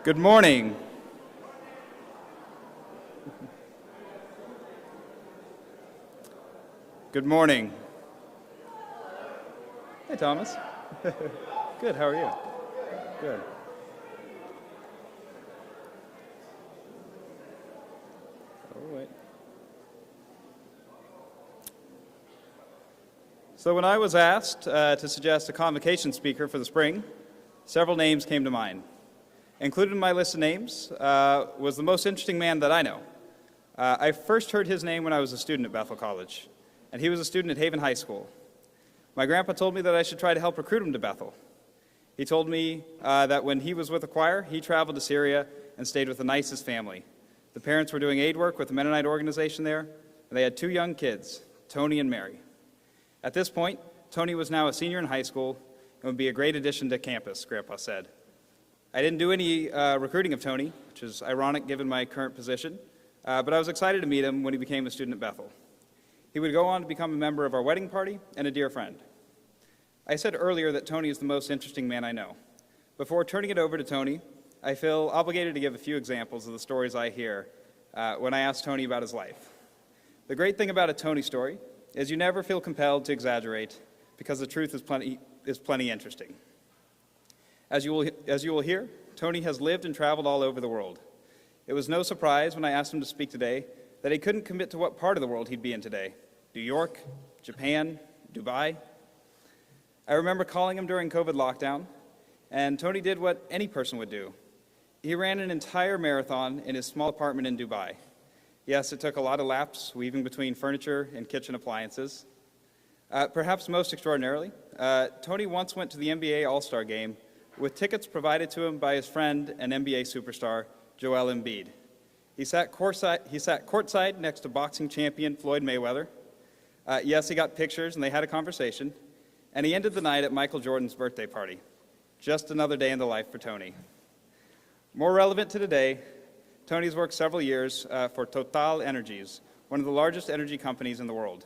Good morning. Good morning. Hey, Thomas. Good, how are you? Good. Oh, wait. So when I was asked to suggest a convocation speaker for the spring, several names came to mind. Included in my list of names was the most interesting man that I know. I first heard his name when I was a student at Bethel College, and he was a student at Haven High School. My grandpa told me that I should try to help recruit him to Bethel. He told me that when he was with the choir, he traveled to Syria and stayed with the nicest family. The parents were doing aid work with the Mennonite organization there, and they had 2 young kids, Tony and Mary. At this point, Tony was now a senior in high school and would be a great addition to campus, Grandpa said. I didn't do any recruiting of Tony, which is ironic given my current position, but I was excited to meet him when he became a student at Bethel. He would go on to become a member of our wedding party and a dear friend. I said earlier that Tony is the most interesting man I know. Before turning it over to Tony, I feel obligated to give a few examples of the stories I hear when I ask Tony about his life. The great thing about a Tony story is you never feel compelled to exaggerate because the truth is plenty interesting. As you will hear, Tony has lived and traveled all over the world. It was no surprise when I asked him to speak today that he couldn't commit to what part of the world he'd be in today. New York, Japan, Dubai. I remember calling him during COVID lockdown, and Tony did what any person would do. He ran an entire marathon in his small apartment in Dubai. Yes, it took a lot of laps weaving between furniture and kitchen appliances. Perhaps most extraordinarily, Tony once went to the NBA All-Star Game with tickets provided to him by his friend and NBA superstar, Joel Embiid. He sat courtside next to boxing champion Floyd Mayweather. Yes, he got pictures and they had a conversation. And he ended the night at Michael Jordan's birthday party. Just another day in the life for Tony. More relevant to today, Tony's worked several years for Total Energies, one of the largest energy companies in the world,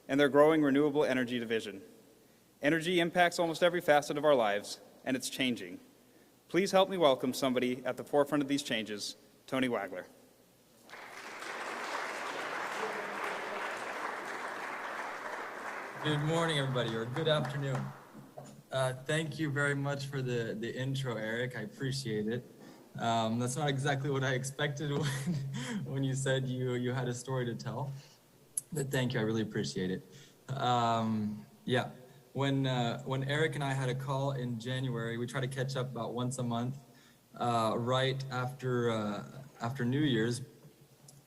and their growing renewable energy division. Energy impacts almost every facet of our lives, and it's changing. Please help me welcome somebody at the forefront of these changes, Tony Wagler. Good morning, everybody, or good afternoon. Thank you very much for the intro, Eric. I appreciate it. That's not exactly what I expected when you said you had a story to tell, but thank you. I really appreciate it. Yeah. When Eric and I had a call in January, we try to catch up about once a month, right after New Year's.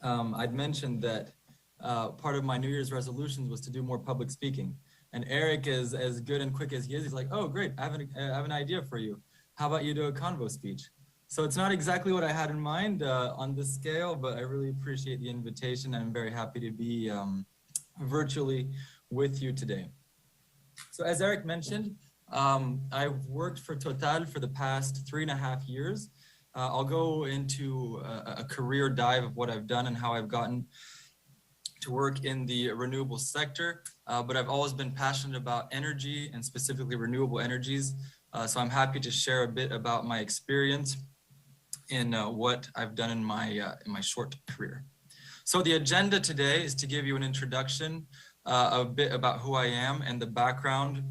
I'd mentioned that part of my New Year's resolutions was to do more public speaking. And Eric is as good and quick as he is. He's like, oh, great, I have an idea for you. How about you do a convo speech? So it's not exactly what I had in mind on this scale, but I really appreciate the invitation. And I'm very happy to be virtually with you today. So as Eric mentioned, I've worked for Total for the past 3.5 years. I'll go into a career dive of what I've done and how I've gotten to work in the renewable sector, but I've always been passionate about energy and specifically renewable energies. So I'm happy to share a bit about my experience in what I've done in my short career. So the agenda today is to give you an introduction, a bit about who I am and the background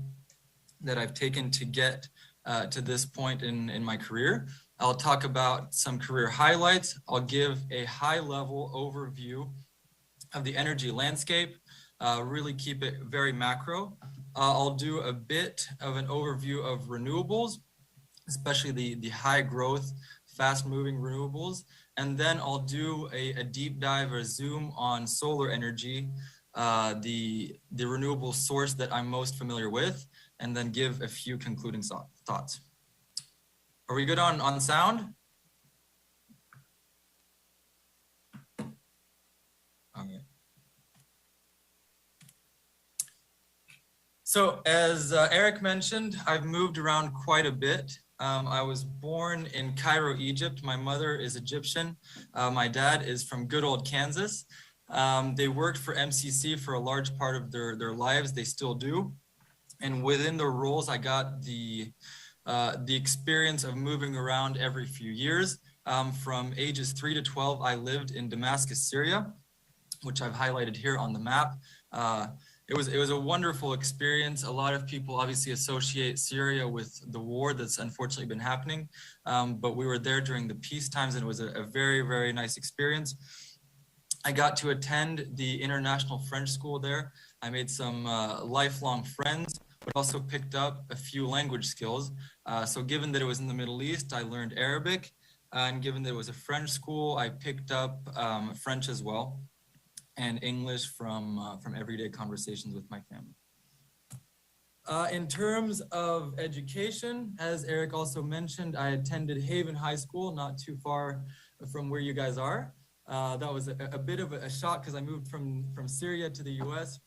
that I've taken to get to this point in my career. I'll talk about some career highlights. I'll give a high-level overview of the energy landscape, really keep it very macro. I'll do a bit of an overview of renewables, especially the high growth, fast moving renewables. And then I'll do a deep dive or zoom on solar energy, the renewable source that I'm most familiar with, and then give a few concluding thoughts. Are we good on sound? Okay. So as Eric mentioned, I've moved around quite a bit. I was born in Cairo, Egypt. My mother is Egyptian. My dad is from good old Kansas. They worked for MCC for a large part of their lives. They still do. And within their roles, I got the the experience of moving around every few years. From ages 3 to 12, I lived in Damascus, Syria, which I've highlighted here on the map. It was a wonderful experience. A lot of people obviously associate Syria with the war that's unfortunately been happening, but we were there during the peace times, and it was a very, very nice experience. I got to attend the International French School there. I made some lifelong friends, but also picked up a few language skills. So given that it was in the Middle East, I learned Arabic, and given that it was a French school, I picked up French as well, and English from everyday conversations with my family. In terms of education, as Eric also mentioned, I attended Haven High School, not too far from where you guys are. That was a bit of a shock because I moved from Syria to the US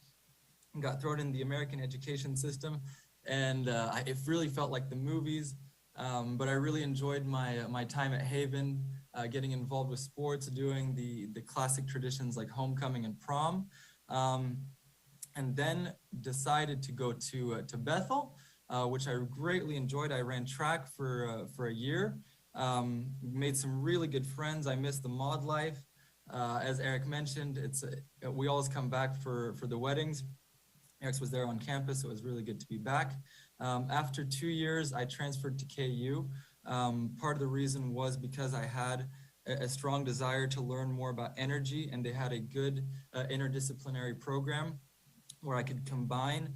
and got thrown in the American education system. And it really felt like the movies, but I really enjoyed my time at Haven, getting involved with sports, doing the classic traditions like homecoming and prom. And then decided to go to Bethel, which I greatly enjoyed. I ran track for a year, made some really good friends. I missed the mod life. As Eric mentioned, we always come back for the weddings. Eric was there on campus, so it was really good to be back. After 2 years, I transferred to KU. Part of the reason was because I had a strong desire to learn more about energy, and they had a good interdisciplinary program where I could combine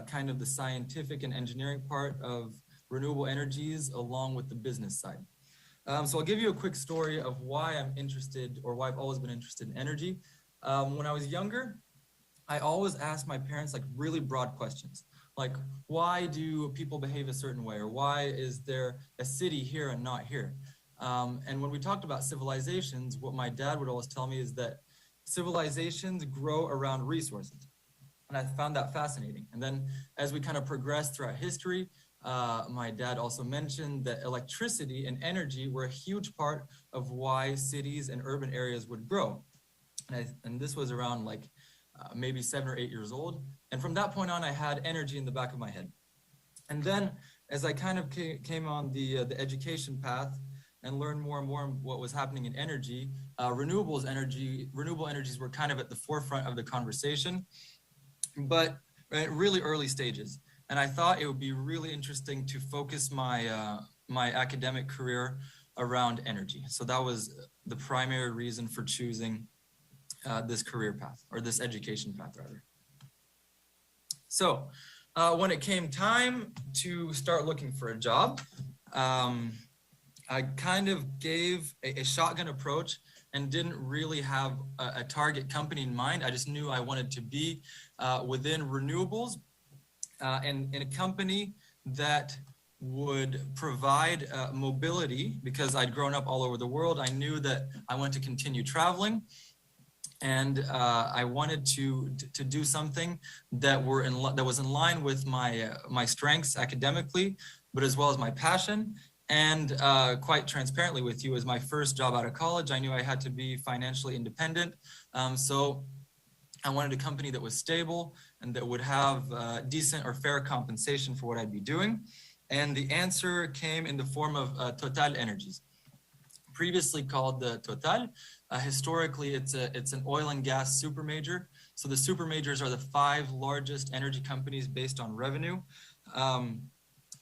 kind of the scientific and engineering part of renewable energies along with the business side. So I'll give you a quick story of why I'm interested, or why I've always been interested in energy. When I was younger, I always asked my parents like really broad questions, like why do people behave a certain way, or why is there a city here and not here? And when we talked about civilizations, what my dad would always tell me is that civilizations grow around resources. And I found that fascinating. And then as we kind of progressed throughout history, my dad also mentioned that electricity and energy were a huge part of why cities and urban areas would grow. And this was around like maybe 7 or 8 years old. And from that point on, I had energy in the back of my head. And then as I kind of came on the education path and learned more and more what was happening in energy, renewable energies were kind of at the forefront of the conversation, but at really early stages. And I thought it would be really interesting to focus my academic career around energy. So that was the primary reason for choosing this career path, or this education path rather. So when it came time to start looking for a job, I kind of gave a shotgun approach and didn't really have a target company in mind. I just knew I wanted to be within renewables, and in a company that would provide mobility, because I'd grown up all over the world. I knew that I wanted to continue traveling, and I wanted to do something that was in line with my strengths academically, but as well as my passion. And quite transparently with you, as my first job out of college, I knew I had to be financially independent. So I wanted a company that was stable and that would have decent or fair compensation for what I'd be doing. And the answer came in the form of Total Energies, previously called the Total. Historically, it's an oil and gas super major. So the super majors are the 5 largest energy companies based on revenue.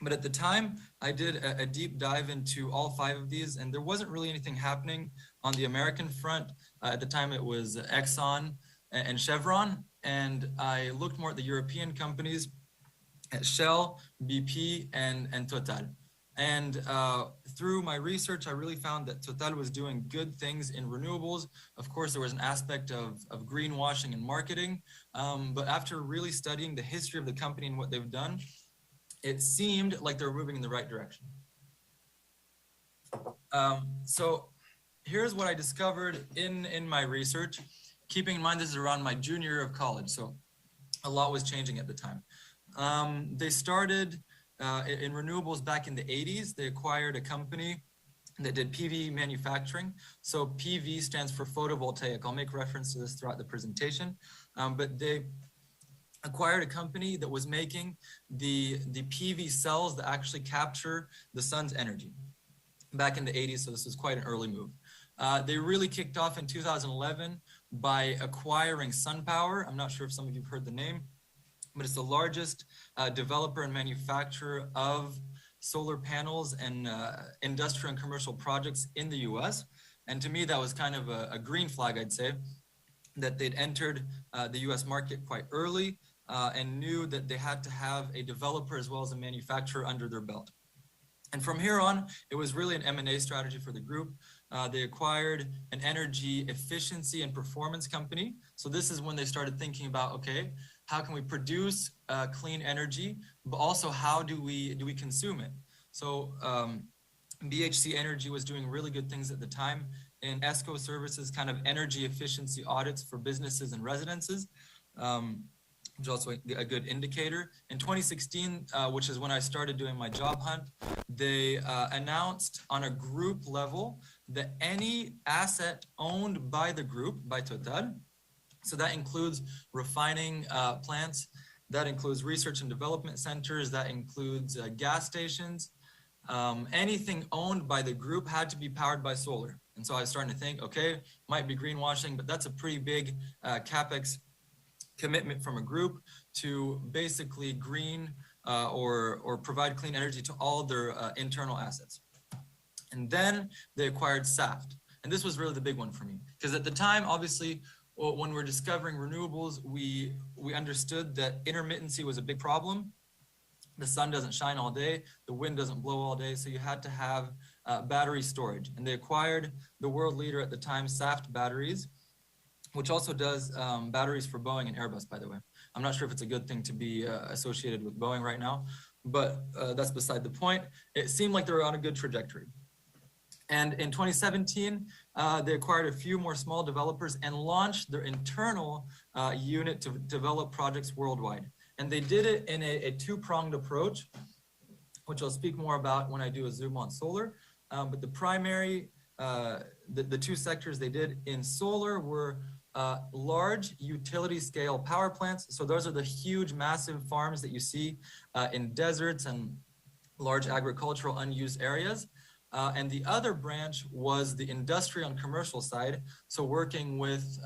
But at the time, I did a deep dive into all 5 of these, and there wasn't really anything happening on the American front. At the time, it was Exxon and Chevron, and I looked more at the European companies, at Shell, BP, and Total. And through my research, I really found that Total was doing good things in renewables. Of course, there was an aspect of greenwashing and marketing, but after really studying the history of the company and what they've done, it seemed like they were moving in the right direction. So here's what I discovered in my research, keeping in mind this is around my junior year of college, so a lot was changing at the time. They started in renewables back in the 80s. They acquired a company that did PV manufacturing. So PV stands for photovoltaic. I'll make reference to this throughout the presentation, but they acquired a company that was making the PV cells that actually capture the sun's energy back in the 80s. So this was quite an early move. They really kicked off in 2011 by acquiring SunPower. I'm not sure if some of you have heard the name, but it's the largest developer and manufacturer of solar panels and industrial and commercial projects in the US. And to me, that was kind of a green flag, I'd say, that they'd entered the US market quite early and knew that they had to have a developer as well as a manufacturer under their belt. And from here on, it was really an M&A strategy for the group. They acquired an energy efficiency and performance company. So this is when they started thinking about, okay, how can we produce clean energy, but also how do we consume it? So BHC Energy was doing really good things at the time in ESCO services, kind of energy efficiency audits for businesses and residences, which is also a good indicator. In 2016, which is when I started doing my job hunt, they announced on a group level that any asset owned by the group, by Total, so that includes refining plants, that includes research and development centers, that includes gas stations, anything owned by the group had to be powered by solar. And so I was starting to think, okay, might be greenwashing, but that's a pretty big CapEx commitment from a group to basically green or provide clean energy to all their internal assets. And then they acquired SAFT. And this was really the big one for me, because at the time, obviously, when we're discovering renewables, we understood that intermittency was a big problem. The sun doesn't shine all day, the wind doesn't blow all day, so you had to have battery storage. And they acquired the world leader at the time, SAFT Batteries, which also does batteries for Boeing and Airbus, by the way. I'm not sure if it's a good thing to be associated with Boeing right now, but that's beside the point. It seemed like they were on a good trajectory. And in 2017, they acquired a few more small developers and launched their internal unit to develop projects worldwide. And they did it in a two-pronged approach, which I'll speak more about when I do a zoom on solar. But the primary, the two sectors they did in solar were large utility scale power plants. So those are the huge, massive farms that you see in deserts and large agricultural unused areas. And the other branch was the industrial and commercial side. So working with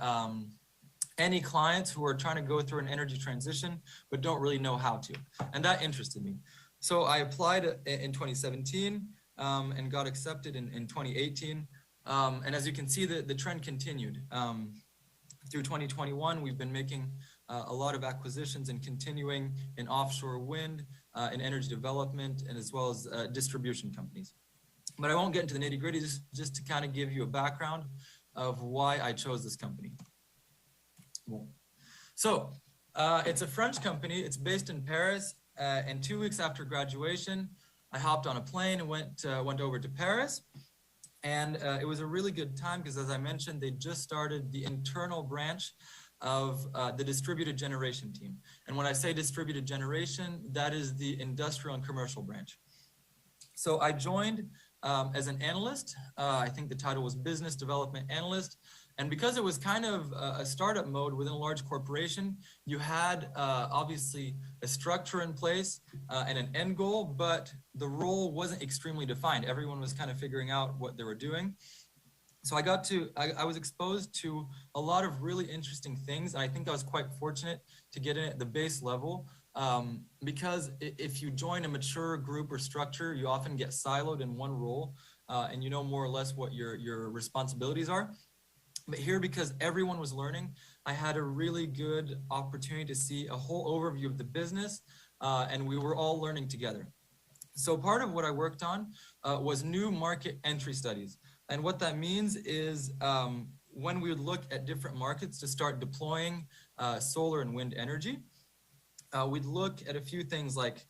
any clients who are trying to go through an energy transition, but don't really know how to. And that interested me. So I applied in 2017 and got accepted in 2018. And as you can see, the trend continued. Through 2021, we've been making a lot of acquisitions and continuing in offshore wind, in energy development, and as well as distribution companies. But I won't get into the nitty gritty, just to kind of give you a background of why I chose this company. So it's a French company. It's based in Paris. And 2 weeks after graduation, I hopped on a plane and went over to Paris. And it was a really good time because, as I mentioned, they just started the internal branch of the distributed generation team. And when I say distributed generation, that is the industrial and commercial branch. So I joined as an analyst. I think the title was business development analyst. And because it was kind of a startup mode within a large corporation, you had obviously a structure in place and an end goal, but the role wasn't extremely defined. Everyone was kind of figuring out what they were doing. So I was exposed to a lot of really interesting things. And I think I was quite fortunate to get in at the base level because if you join a mature group or structure, you often get siloed in one role and you know more or less what your responsibilities are. But here, because everyone was learning, I had a really good opportunity to see a whole overview of the business, and we were all learning together. So part of what I worked on was new market entry studies. And what that means is when we would look at different markets to start deploying solar and wind energy, we'd look at a few things like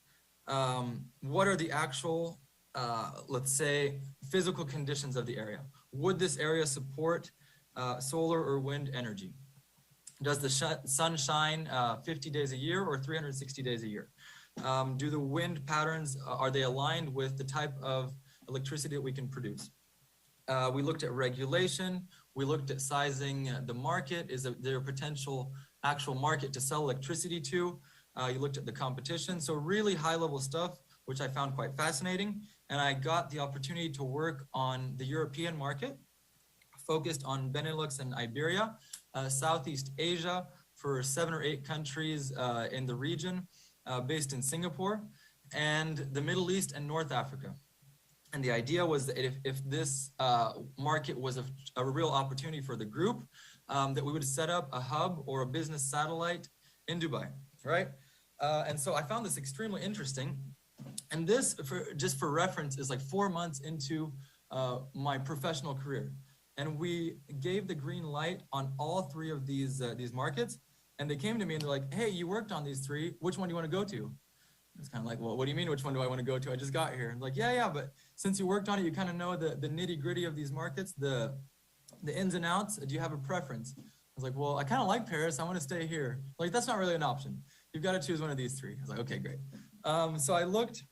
what are the actual, let's say, physical conditions of the area? Would this area support solar or wind energy? Does the sun shine 50 days a year or 360 days a year? Do the wind patterns, are they aligned with the type of electricity that we can produce? We looked at regulation. We looked at sizing the market. Is there a potential actual market to sell electricity to. You looked at the competition. So really high level stuff, which I found quite fascinating. And I got the opportunity to work on the European market, focused on Benelux and Iberia, Southeast Asia for 7 or 8 countries in the region, based in Singapore, and the Middle East and North Africa. And the idea was that if this market was a real opportunity for the group, that we would set up a hub or a business satellite in Dubai, right? And so I found this extremely interesting. And this, just for reference, is like 4 months into my professional career. And we gave the green light on all 3 of these markets. And they came to me and they're like, hey, you worked on these 3. Which one do you want to go to? It's kind of like, well, what do you mean, which one do I want to go to? I just got here. And like, yeah, but since you worked on it, you kind of know the nitty gritty of these markets, the ins and outs. Do you have a preference? I was like, well, I kind of like Paris. I want to stay here. Like, that's not really an option. You've got to choose one of these 3. I was like, okay, great. So I looked.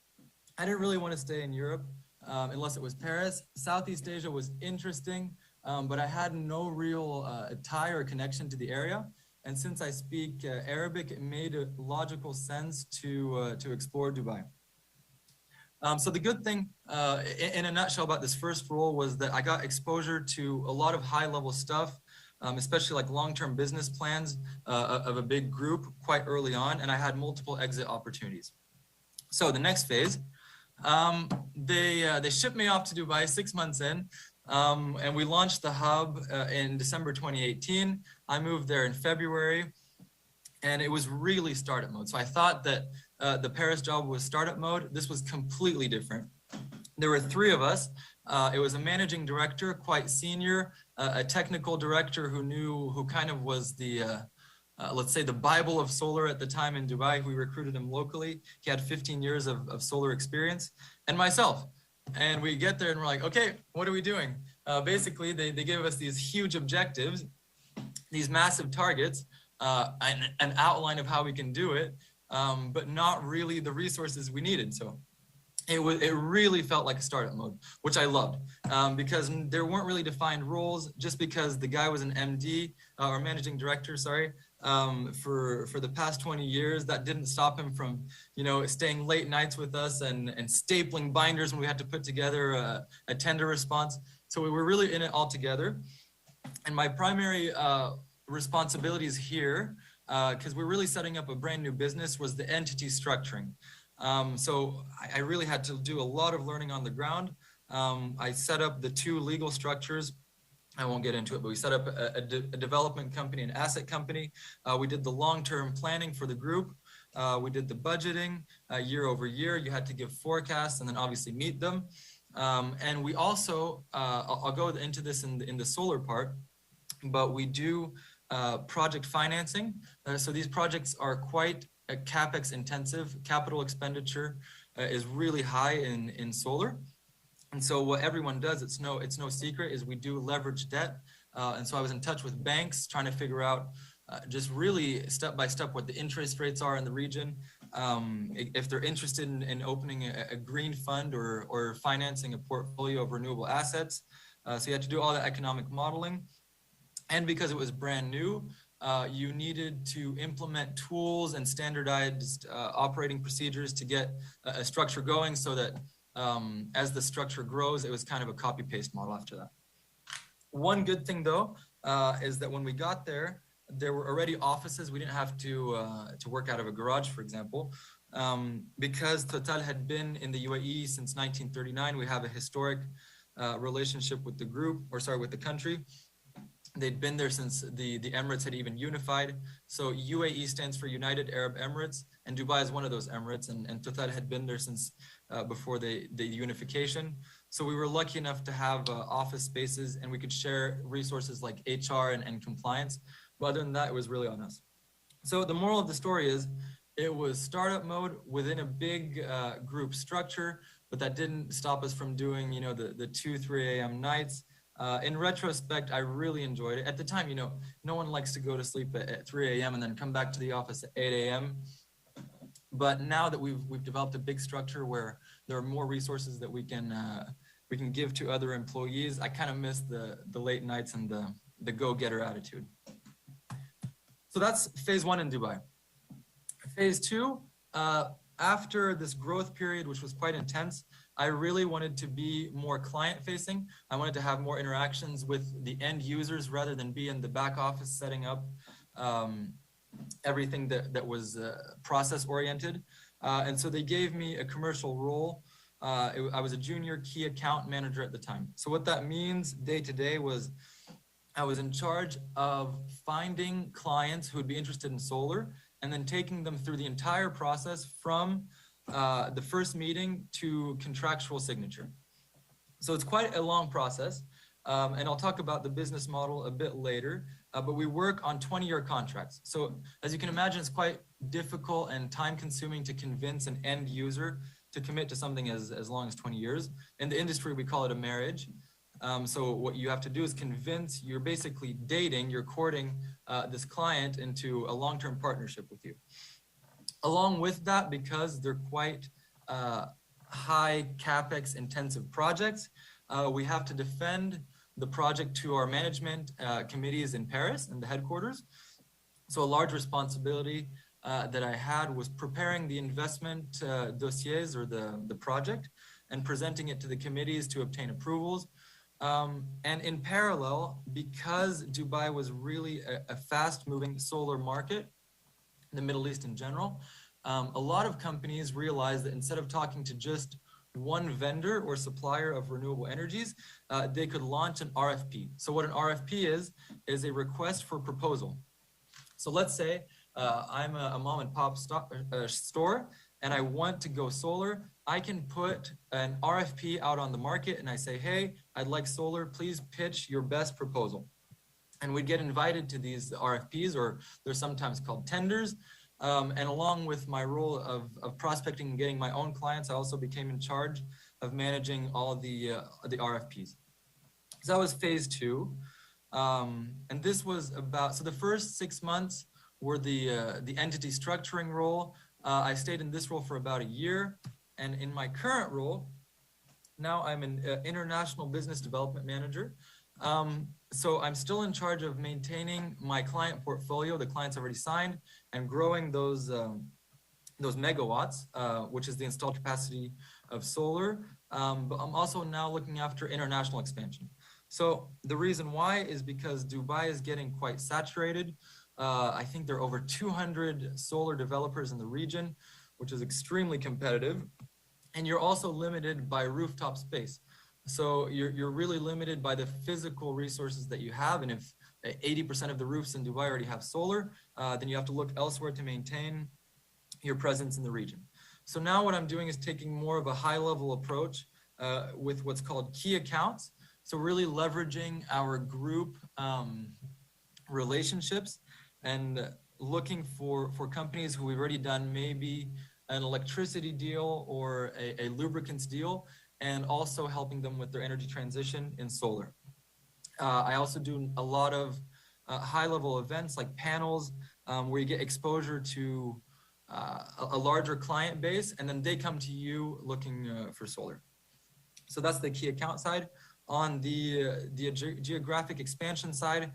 I didn't really want to stay in Europe unless it was Paris. Southeast Asia was interesting, but I had no real tie or connection to the area. And since I speak Arabic, it made a logical sense to explore Dubai. So the good thing, in a nutshell, about this first role was that I got exposure to a lot of high-level stuff, especially like long-term business plans of a big group quite early on, and I had multiple exit opportunities. So the next phase, they shipped me off to Dubai 6 months in. And we launched the hub in December 2018. I moved there in February, and it was really startup mode. So I thought that the Paris job was startup mode. This was completely different. There were 3 of us. It was a managing director, quite senior, a technical director who kind of was the, let's say, the Bible of solar at the time in Dubai. We recruited him locally. He had 15 years of solar experience, and myself. And we get there and we're like, okay, what are we doing? Basically, they gave us these huge objectives, these massive targets, an outline of how we can do it, but not really the resources we needed. So it really felt like a startup mode, which I loved, because there weren't really defined roles. Just because the guy was an MD or managing director, sorry, for the past 20 years, that didn't stop him from, staying late nights with us and stapling binders when we had to put together a tender response. So we were really in it all together. And my primary responsibilities here, because we're really setting up a brand new business, was the entity structuring. So I really had to do a lot of learning on the ground. I set up the 2 legal structures. I won't get into it, but we set up a development company, an asset company. We did the long-term planning for the group. We did the budgeting year over year. You had to give forecasts and then obviously meet them. And we also, I'll go into this in the solar part, but we do project financing. So these projects are quite CapEx intensive. Capital expenditure is really high in solar. And so what everyone does, it's no secret, is we do leverage debt. And so I was in touch with banks trying to figure out just really step by step what the interest rates are in the region. If they're interested in opening a green fund or financing a portfolio of renewable assets. So you had to do all the economic modeling. And because it was brand new, you needed to implement tools and standardized operating procedures to get a structure going, so that as the structure grows, it was kind of a copy-paste model after that. One good thing, though, is that when we got there, there were already offices. We didn't have to work out of a garage, for example. Because Total had been in the UAE since 1939, we have a historic relationship with the group, with the country. They'd been there since the Emirates had even unified. So UAE stands for United Arab Emirates, and Dubai is one of those Emirates, and Total had been there since before the unification. So we were lucky enough to have office spaces, and we could share resources like HR and compliance. But other than that, it was really on us. So the moral of the story is, it was startup mode within a big group structure, but that didn't stop us from doing, the 2-3 a.m. nights. In retrospect, I really enjoyed it. At the time, no one likes to go to sleep at 3 a.m. and then come back to the office at 8 a.m. But now that we've developed a big structure where there are more resources that we can give to other employees, I kind of miss the late nights and the go-getter attitude. So that's phase one in Dubai. Phase two, after this growth period, which was quite intense, I really wanted to be more client facing. I wanted to have more interactions with the end users rather than be in the back office setting up everything that was process oriented. And so they gave me a commercial role. I was a junior key account manager at the time. So what that means day to day was I was in charge of finding clients who would be interested in solar and then taking them through the entire process from the first meeting to contractual signature. So it's quite a long process. And I'll talk about the business model a bit later, but we work on 20-year contracts. So as you can imagine, it's quite difficult and time consuming to convince an end user to commit to something as long as 20 years. In the industry, we call it a marriage. So what you have to do is convince, you're basically dating, you're courting this client into a long-term partnership with you. Along with that, because they're quite high CapEx intensive projects, we have to defend the project to our management committees in Paris and the headquarters. So a large responsibility that I had was preparing the investment dossiers or the project and presenting it to the committees to obtain approvals. And in parallel, because Dubai was really a fast-moving solar market, the Middle East in general, a lot of companies realized that instead of talking to just one vendor or supplier of renewable energies, they could launch an RFP. So what an RFP is a request for proposal. So let's say I'm a mom and pop store and I want to go solar. I can put an RFP out on the market and I say, hey, I'd like solar, please pitch your best proposal. And we'd get invited to these RFPs, or they're sometimes called tenders. And along with my role of prospecting and getting my own clients, I also became in charge of managing all the RFPs. So that was phase two. And this was about, so the first 6 months were the entity structuring role. I stayed in this role for about a year. And in my current role, now I'm an international business development manager. So I'm still in charge of maintaining my client portfolio, the clients already signed, and growing those megawatts, which is the installed capacity of solar. But I'm also now looking after international expansion. So the reason why is because Dubai is getting quite saturated. I think there are over 200 solar developers in the region, which is extremely competitive. And you're also limited by rooftop space. So you're really limited by the physical resources that you have. And if 80% of the roofs in Dubai already have solar, then you have to look elsewhere to maintain your presence in the region. So now what I'm doing is taking more of a high level approach with what's called key accounts. So really leveraging our group relationships and looking for companies who we've already done maybe an electricity deal or a lubricants deal, and also helping them with their energy transition in solar. I also do a lot of high-level events like panels where you get exposure to a larger client base, and then they come to you looking for solar. So that's the key account side. On the geographic expansion side,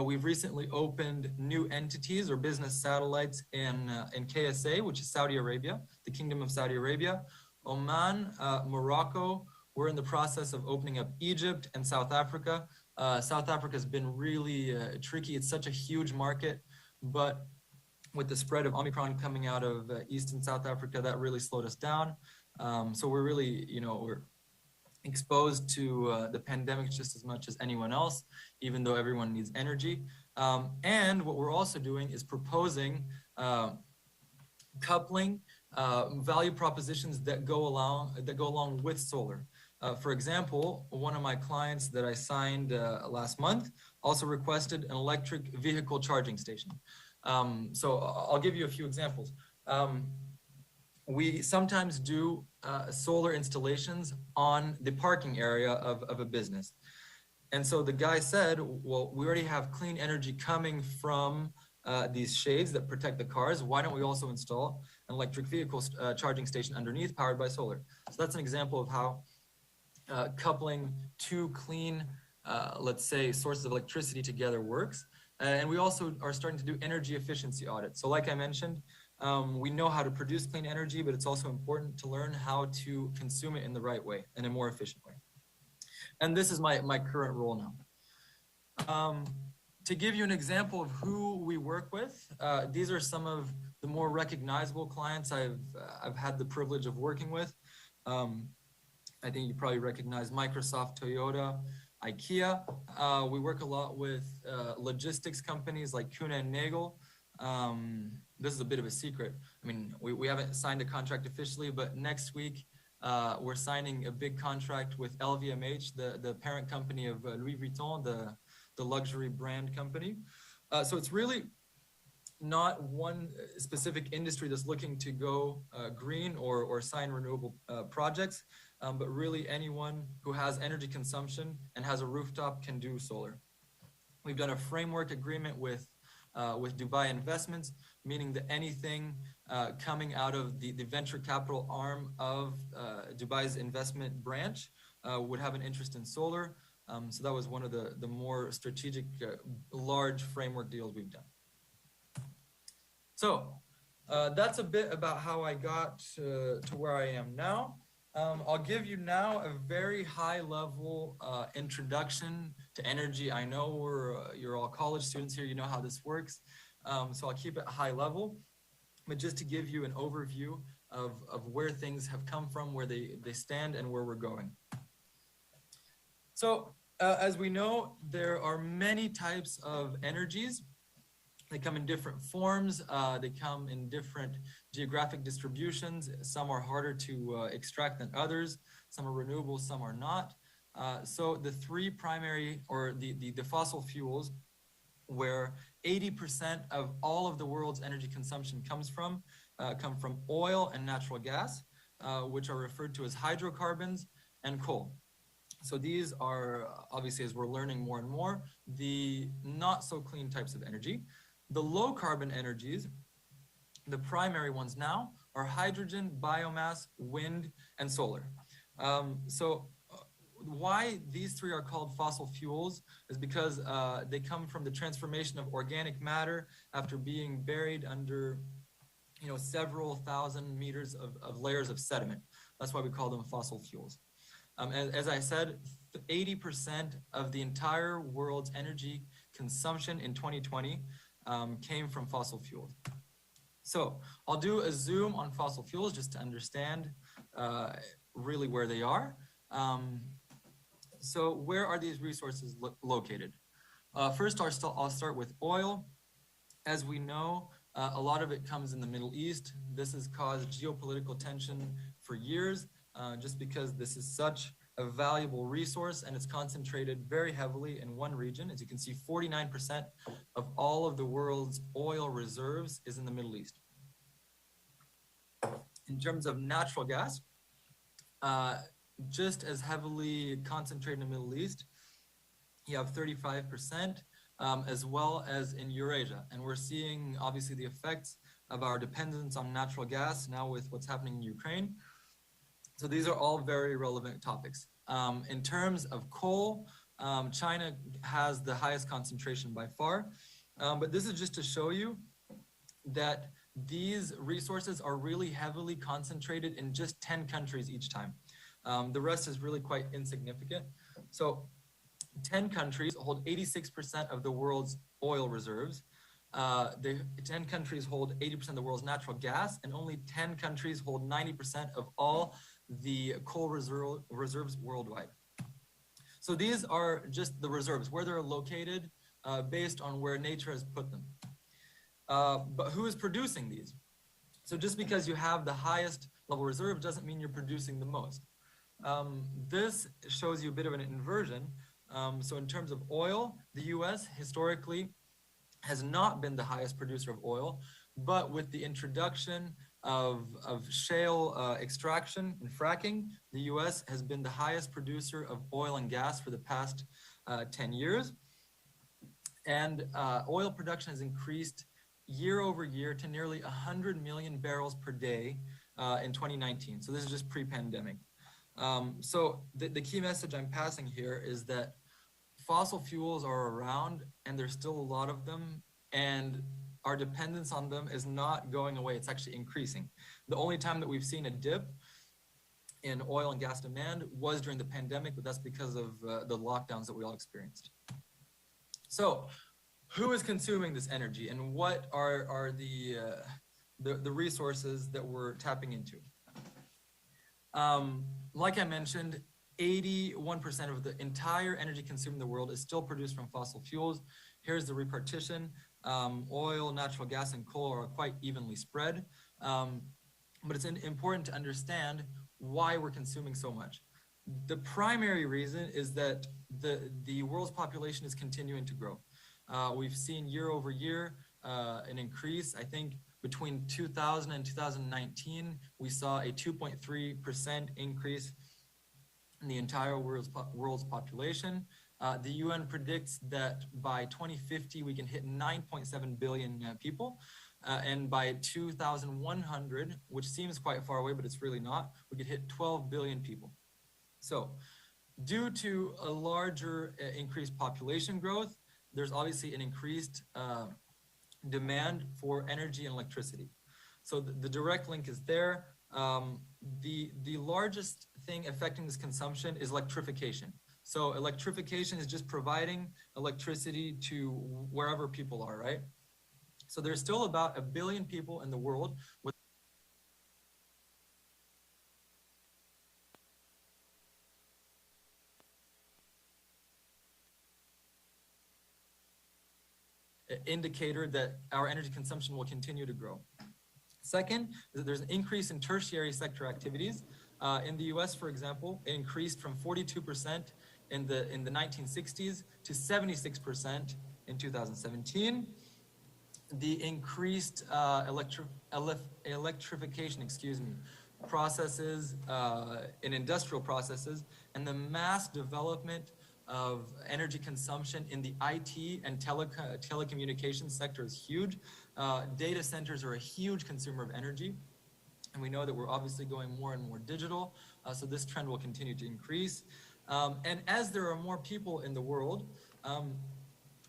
we've recently opened new entities or business satellites in KSA, which is Saudi Arabia, the Kingdom of Saudi Arabia, Oman, Morocco. We're in the process of opening up Egypt and South Africa. South Africa has been really tricky. It's such a huge market, but with the spread of Omicron coming out of East and South Africa, that really slowed us down. So we're really, we're exposed to the pandemic just as much as anyone else, even though everyone needs energy. And what we're also doing is proposing coupling value propositions that go along with solar. For example, one of my clients that I signed last month also requested an electric vehicle charging station. So I'll give you a few examples. We sometimes do solar installations on the parking area of a business. And so the guy said, well, we already have clean energy coming from these shades that protect the cars. Why don't we also install an electric vehicle charging station underneath powered by solar? So that's an example of how coupling two clean, let's say, sources of electricity together works. And we also are starting to do energy efficiency audits. So like I mentioned, we know how to produce clean energy, but it's also important to learn how to consume it in the right way, in a more efficient way. And this is my current role now. To give you an example of who we work with, these are some of the more recognizable clients I've had the privilege of working with. I think you probably recognize Microsoft, Toyota, IKEA. We work a lot with logistics companies like Kuehne and Nagel. This is a bit of a secret. I mean, we haven't signed a contract officially, but next week we're signing a big contract with LVMH, the parent company of Louis Vuitton, the luxury brand company. So it's really not one specific industry that's looking to go green or sign renewable projects, but really anyone who has energy consumption and has a rooftop can do solar. We've done a framework agreement with Dubai Investments, meaning that anything coming out of the venture capital arm of Dubai's investment branch would have an interest in solar. So that was one of the more strategic, large framework deals we've done. So that's a bit about how I got to where I am now. I'll give you now a very high level introduction to energy. I know you're all college students here, you know how this works. So I'll keep it high level, but just to give you an overview of where things have come from, where they stand and where we're going. So as we know, there are many types of energies. They come in different forms. They come in different geographic distributions. Some are harder to extract than others. Some are renewable, some are not. So the three primary, or the fossil fuels, where 80% of all of the world's energy consumption comes from, come from oil and natural gas, which are referred to as hydrocarbons, and coal. So these are, obviously, as we're learning more and more, the not so clean types of energy. The low carbon energies, the primary ones now, are hydrogen, biomass, wind, and solar. Why these three are called fossil fuels is because they come from the transformation of organic matter after being buried under several thousand meters of layers of sediment. That's why we call them fossil fuels. As I said, 80% of the entire world's energy consumption in 2020 came from fossil fuels. So I'll do a zoom on fossil fuels just to understand really where they are. So where are these resources located? First, I'll start with oil. As we know, a lot of it comes in the Middle East. This has caused geopolitical tension for years, just because this is such a valuable resource and it's concentrated very heavily in one region. As you can see, 49% of all of the world's oil reserves is in the Middle East. In terms of natural gas, just as heavily concentrated in the Middle East, you have 35%, as well as in Eurasia. And we're seeing, obviously, the effects of our dependence on natural gas now with what's happening in Ukraine. So these are all very relevant topics. In terms of coal, China has the highest concentration by far. But this is just to show you that these resources are really heavily concentrated in just 10 countries each time. The rest is really quite insignificant. So 10 countries hold 86% of the world's oil reserves. 10 countries hold 80% of the world's natural gas, and only 10 countries hold 90% of all the coal reserves worldwide. So these are just the reserves, where they're located based on where nature has put them. But who is producing these? So just because you have the highest level reserve doesn't mean you're producing the most. This shows you a bit of an inversion. So in terms of oil, the US historically has not been the highest producer of oil, but with the introduction of shale extraction and fracking, the US has been the highest producer of oil and gas for the past 10 years. And oil production has increased year over year to nearly 100 million barrels per day in 2019. So this is just pre-pandemic. So the key message I'm passing here is that fossil fuels are around and there's still a lot of them, and our dependence on them is not going away, it's actually increasing. The only time that we've seen a dip in oil and gas demand was during the pandemic, but that's because of the lockdowns that we all experienced. So, who is consuming this energy, and what are the resources that we're tapping into? Like I mentioned, 81% of the entire energy consumed in the world is still produced from fossil fuels. Here's the repartition. Oil, natural gas, and coal are quite evenly spread. But it's important to understand why we're consuming so much. The primary reason is that the world's population is continuing to grow. We've seen year over year an increase. I think between 2000 and 2019, we saw a 2.3% increase in the entire world's population. The UN predicts that by 2050, we can hit 9.7 billion people. And by 2100, which seems quite far away, but it's really not, we could hit 12 billion people. So due to a larger increased population growth, there's obviously an increased demand for energy and electricity. So the direct link is there. The largest thing affecting this consumption is electrification. So electrification is just providing electricity to wherever people are, right? So there's still about 1 billion people in the world with indicator that our energy consumption will continue to grow. Second, there's an increase in tertiary sector activities. In the US, for example, it increased from 42% in the 1960s to 76% in 2017. The increased electrification, processes in industrial processes, and the mass development of energy consumption in the IT and telecommunications sector is huge. Data centers are a huge consumer of energy, and we know that we're obviously going more and more digital, so this trend will continue to increase. And as there are more people in the world,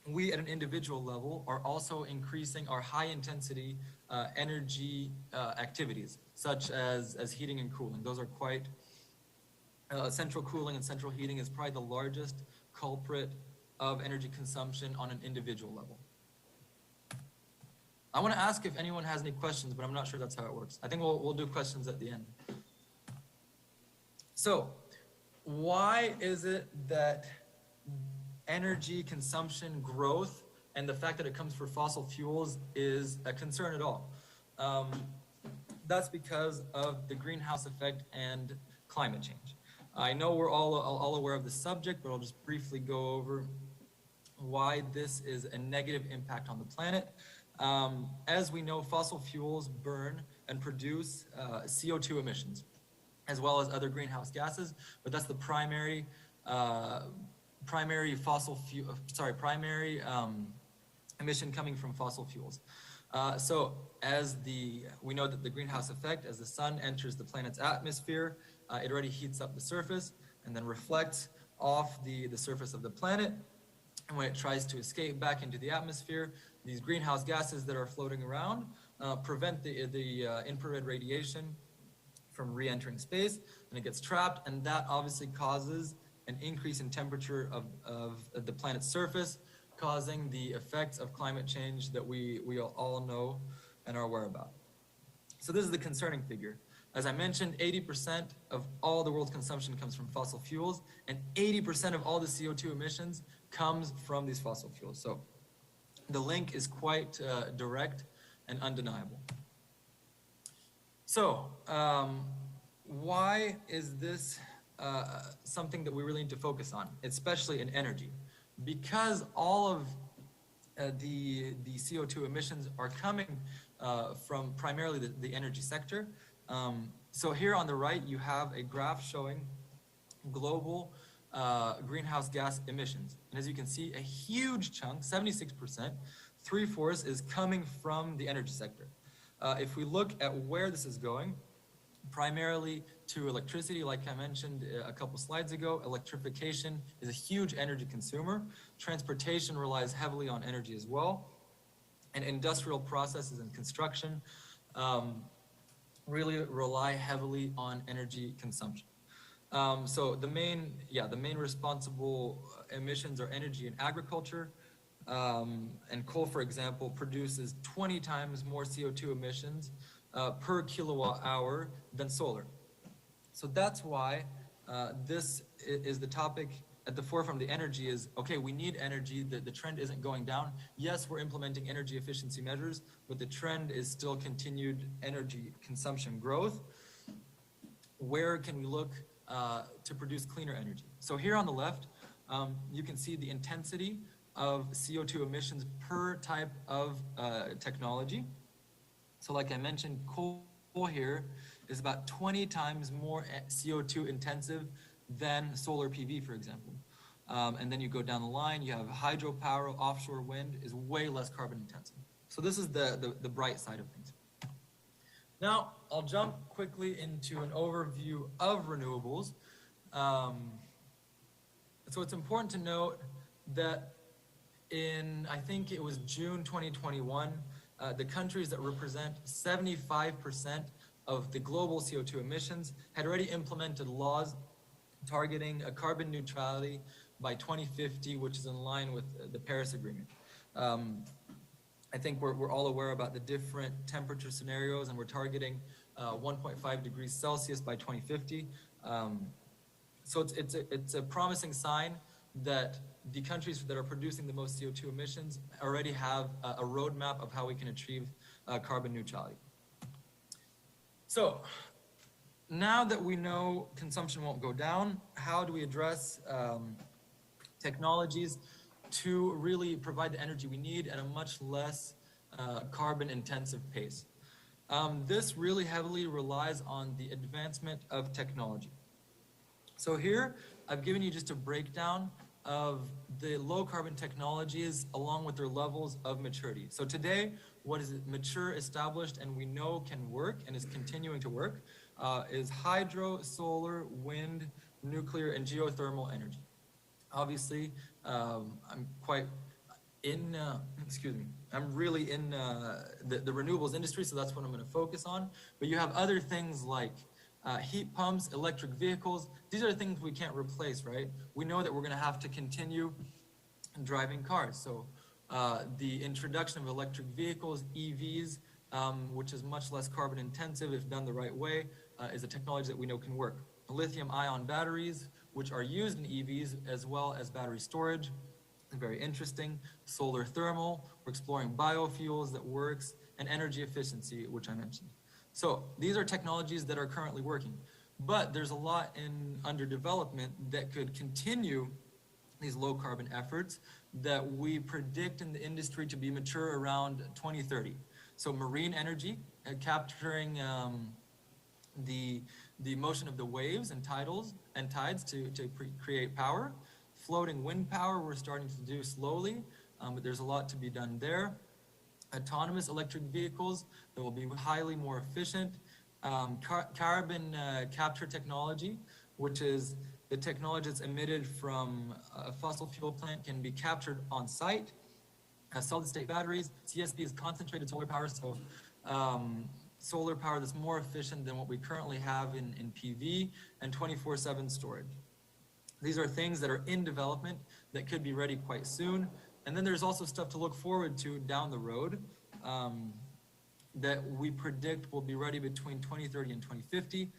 we at an individual level are also increasing our high intensity energy activities, such as heating and cooling. Those are quite, central cooling and central heating is probably the largest culprit of energy consumption on an individual level. I want to ask if anyone has any questions, but I'm not sure that's how it works. I think we'll do questions at the end. So, why is it that energy consumption growth and the fact that it comes from fossil fuels is a concern at all? That's because of the greenhouse effect and climate change. I know we're all aware of the subject, but I'll just briefly go over why this is a negative impact on the planet. As we know, fossil fuels burn and produce CO2 emissions, as well as other greenhouse gases, but that's the primary emission coming from fossil fuels. So as we know that the greenhouse effect, as the sun enters the planet's atmosphere, it already heats up the surface and then reflects off the surface of the planet. And when it tries to escape back into the atmosphere, these greenhouse gases that are floating around prevent the infrared radiation from re-entering space, and it gets trapped, and that obviously causes an increase in temperature of the planet's surface, causing the effects of climate change that we all know and are aware about. So this is the concerning figure. As I mentioned, 80% of all the world's consumption comes from fossil fuels, and 80% of all the CO2 emissions comes from these fossil fuels. So the link is quite direct and undeniable. So why is this something that we really need to focus on, especially in energy? Because all of the CO2 emissions are coming from primarily the energy sector. So here on the right, you have a graph showing global greenhouse gas emissions. And as you can see, a huge chunk, 76%, 3/4 is coming from the energy sector. If we look at where this is going, primarily to electricity, like I mentioned a couple slides ago, electrification is a huge energy consumer. Transportation relies heavily on energy as well. And industrial processes and construction really rely heavily on energy consumption. So the main responsible emissions are energy and agriculture. And coal, for example, produces 20 times more CO2 emissions per kilowatt hour than solar. So that's why this is the topic at the forefront of the energy is, okay, we need energy, the trend isn't going down. Yes, we're implementing energy efficiency measures, but the trend is still continued energy consumption growth. Where can we look to produce cleaner energy? So here on the left, you can see the intensity of CO2 emissions per type of technology. So like I mentioned, coal here is about 20 times more CO2 intensive than solar PV, for example. And then you go down the line, you have hydropower, offshore wind is way less carbon intensive. So this is the bright side of things. Now, I'll jump quickly into an overview of renewables. So it's important to note that in, I think it was June 2021, the countries that represent 75% of the global CO2 emissions had already implemented laws targeting a carbon neutrality by 2050, which is in line with the Paris Agreement. I think we're all aware about the different temperature scenarios, and we're targeting 1.5 degrees Celsius by 2050. So it's a promising sign that the countries that are producing the most CO2 emissions already have a roadmap of how we can achieve carbon neutrality. So now that we know consumption won't go down, how do we address technologies to really provide the energy we need at a much less carbon intensive pace? This really heavily relies on the advancement of technology. So here, I've given you just a breakdown of the low carbon technologies along with their levels of maturity. So today, what is mature, established, and we know can work and is continuing to work is hydro, solar, wind, nuclear, and geothermal energy. Obviously, I'm quite in, I'm really in the renewables industry, so that's what I'm going to focus on. But you have other things like heat pumps, electric vehicles. These are things we can't replace, right? We know that we're going to have to continue driving cars. So the introduction of electric vehicles, EVs, which is much less carbon intensive if done the right way, is a technology that we know can work. Lithium-ion batteries, which are used in EVs, as well as battery storage, very interesting. Solar thermal, we're exploring biofuels that works, and energy efficiency, which I mentioned. So these are technologies that are currently working, but there's a lot under development that could continue these low carbon efforts that we predict in the industry to be mature around 2030. So marine energy, capturing the motion of the waves and tides to create power. Floating wind power we're starting to do slowly, but there's a lot to be done there. Autonomous electric vehicles that will be highly more efficient. Carbon capture technology, which is the technology that's emitted from a fossil fuel plant, can be captured on site. Solid state batteries, CSP is concentrated solar power, so solar power that's more efficient than what we currently have in PV, and 24/7 storage. These are things that are in development that could be ready quite soon. And then there's also stuff to look forward to down the road that we predict will be ready between 2030 and 2050.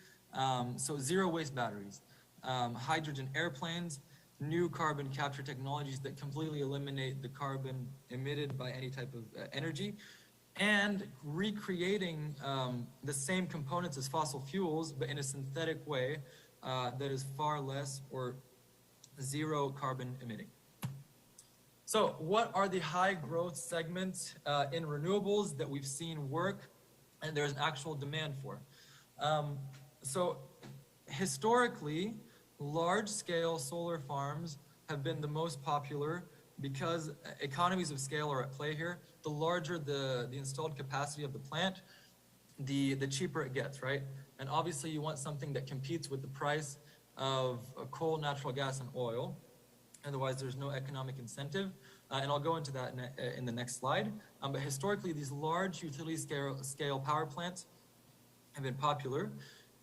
So zero waste batteries, hydrogen airplanes, new carbon capture technologies that completely eliminate the carbon emitted by any type of energy, and recreating the same components as fossil fuels, but in a synthetic way that is far less or zero carbon emitting. So what are the high growth segments in renewables that we've seen work and there's an actual demand for? So historically, large scale solar farms have been the most popular because economies of scale are at play here. The larger the installed capacity of the plant, the cheaper it gets, right? And obviously you want something that competes with the price of coal, natural gas, and oil. Otherwise, there's no economic incentive. And I'll go into that in the next slide. But historically, these large utility scale power plants have been popular.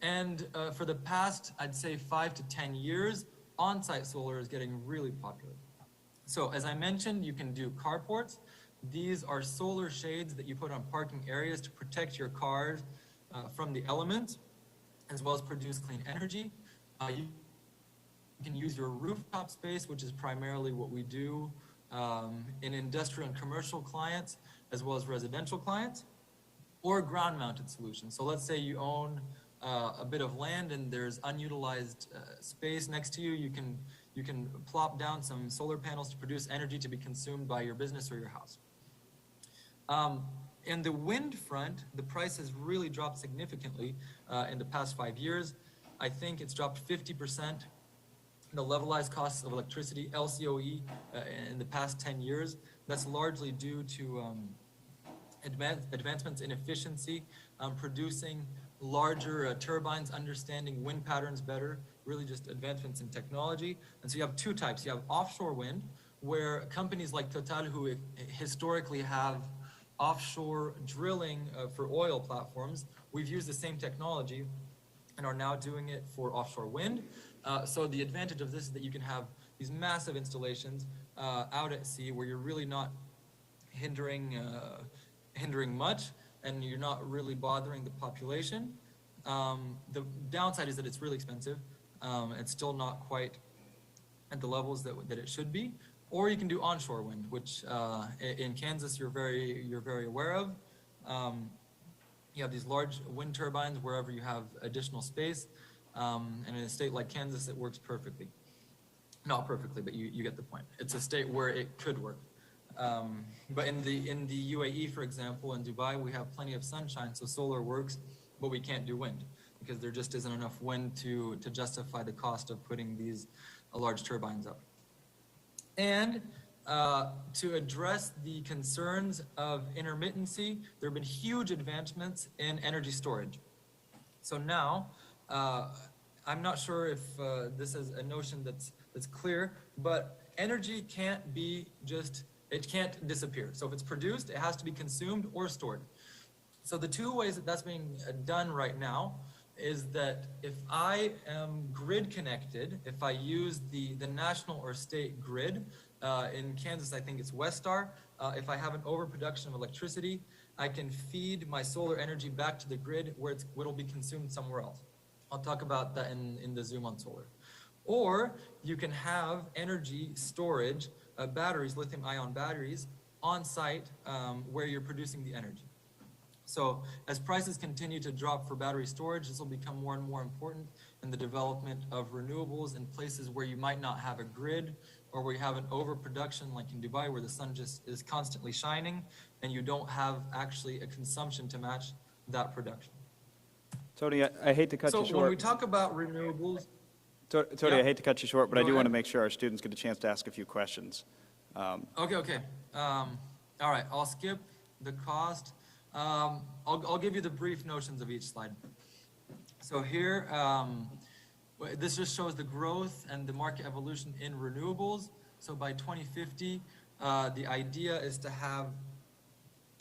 And for the past, I'd say 5 to 10 years, on-site solar is getting really popular. So as I mentioned, you can do carports. These are solar shades that you put on parking areas to protect your cars from the elements, as well as produce clean energy. You can use your rooftop space, which is primarily what we do in industrial and commercial clients, as well as residential clients, or ground-mounted solutions. So let's say you own a bit of land and there's unutilized space next to you. You can plop down some solar panels to produce energy to be consumed by your business or your house. In the wind front, the price has really dropped significantly in the past 5 years. I think it's dropped 50%. The levelized costs of electricity, LCOE, in the past 10 years. That's largely due to advancements in efficiency, producing larger turbines, understanding wind patterns better, really just advancements in technology. And so you have two types. You have offshore wind, where companies like Total, who historically have offshore drilling for oil platforms, we've used the same technology and are now doing it for offshore wind. So the advantage of this is that you can have these massive installations out at sea where you're really not hindering much, and you're not really bothering the population. The downside is that it's really expensive. It's still not quite at the levels that it should be. Or you can do onshore wind, which in Kansas you're very aware of. You have these large wind turbines wherever you have additional space. And in a state like Kansas, it works perfectly. Not perfectly, but you get the point. It's a state where it could work. But in the UAE, for example, in Dubai, we have plenty of sunshine, so solar works, but we can't do wind because there just isn't enough wind to justify the cost of putting these large turbines up. And to address the concerns of intermittency, there have been huge advancements in energy storage. So now, I'm not sure if this is a notion that's clear, but energy can't be it can't disappear. So if it's produced, it has to be consumed or stored. So the two ways that that's being done right now is that if I am grid connected, if I use the national or state grid, in Kansas I think it's Westar, if I have an overproduction of electricity, I can feed my solar energy back to the grid where it'll be consumed somewhere else. I'll talk about that in the Zoom on solar. Or you can have energy storage, batteries, lithium-ion batteries, on site where you're producing the energy. So as prices continue to drop for battery storage, this will become more and more important in the development of renewables in places where you might not have a grid or where you have an overproduction like in Dubai where the sun just is constantly shining and you don't have actually a consumption to match that production. Tony, I hate to cut you short. So when we talk about renewables... Tony, yeah. I hate to cut you short, but I do want to make sure our students get a chance to ask a few questions. Okay. All right, I'll skip the cost. I'll give you the brief notions of each slide. So here, this just shows the growth and the market evolution in renewables. So by 2050, the idea is to have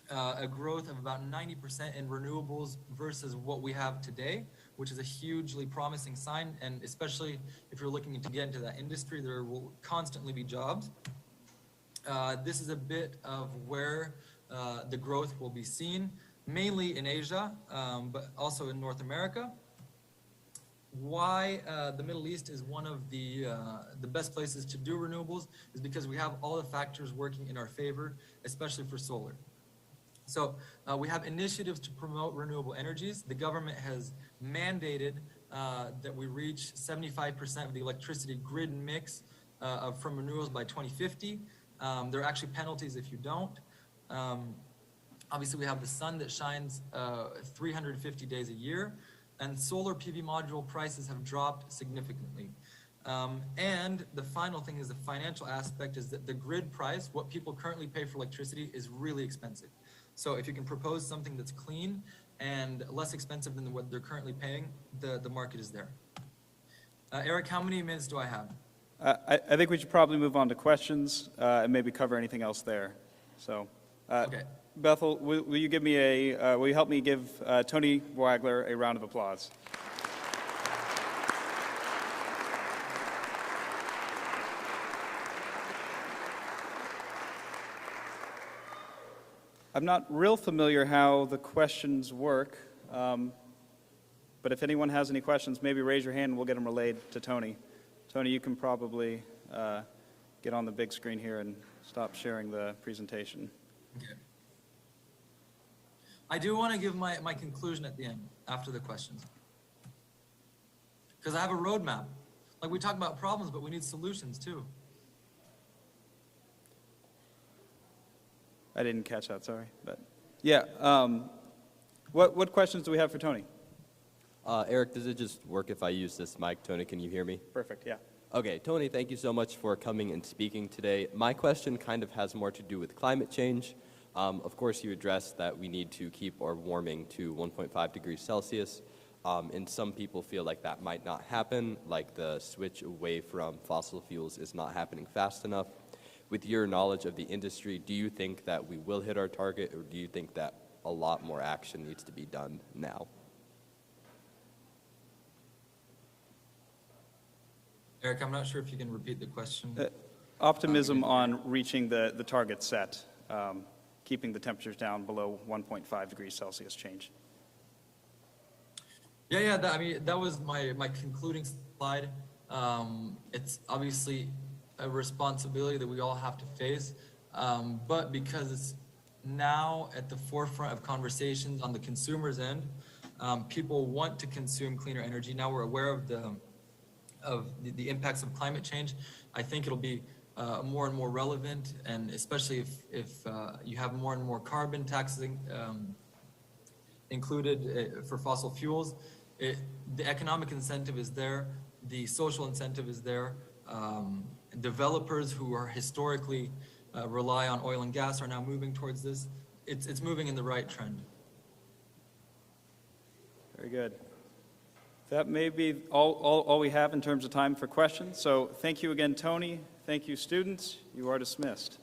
a growth of about 90% in renewables versus what we have today, which is a hugely promising sign. And especially if you're looking to get into that industry, there will constantly be jobs. This is a bit of where the growth will be seen, mainly in Asia, but also in North America. Why the Middle East is one of the best places to do renewables is because we have all the factors working in our favor, especially for solar. So we have initiatives to promote renewable energies. The government has mandated that we reach 75% of the electricity grid mix from renewables by 2050. There are actually penalties if you don't. Obviously, we have the sun that shines 350 days a year, and solar PV module prices have dropped significantly. And the final thing is the financial aspect is that the grid price, what people currently pay for electricity, is really expensive. So if you can propose something that's clean and less expensive than what they're currently paying, the market is there. Eric, how many minutes do I have? I think we should probably move on to questions and maybe cover anything else there. So, Okay. Bethel, will you give me will you help me give Tony Wagler a round of applause? I'm not real familiar how the questions work, but if anyone has any questions, maybe raise your hand and we'll get them relayed to Tony. Tony, you can probably get on the big screen here and stop sharing the presentation. Okay. I do want to give my conclusion at the end, after the questions. Because I have a roadmap. Like, we talk about problems, but we need solutions too. I didn't catch that, sorry. But yeah, what questions do we have for Tony? Eric, does it just work if I use this mic? Tony, can you hear me? Perfect, yeah. Okay, Tony, thank you so much for coming and speaking today. My question kind of has more to do with climate change. Of course, you addressed that we need to keep our warming to 1.5 degrees Celsius, and some people feel like that might not happen, like the switch away from fossil fuels is not happening fast enough. With your knowledge of the industry, do you think that we will hit our target, or do you think that a lot more action needs to be done now? Eric, I'm not sure if you can repeat the question. Optimism on reaching the target set, keeping the temperatures down below 1.5 degrees Celsius change. Yeah, I mean, that was my concluding slide. It's obviously a responsibility that we all have to face, but because it's now at the forefront of conversations on the consumer's end, people want to consume cleaner energy. Now we're aware of the impacts of climate change. I think it'll be more and more relevant, and especially if you have more and more carbon taxes included for fossil fuels, the economic incentive is there, the social incentive is there. Developers who are historically rely on oil and gas are now moving towards this. It's moving in the right trend. Very good. That may be all we have in terms of time for questions. So thank you again, Tony. Thank you, students. You are dismissed.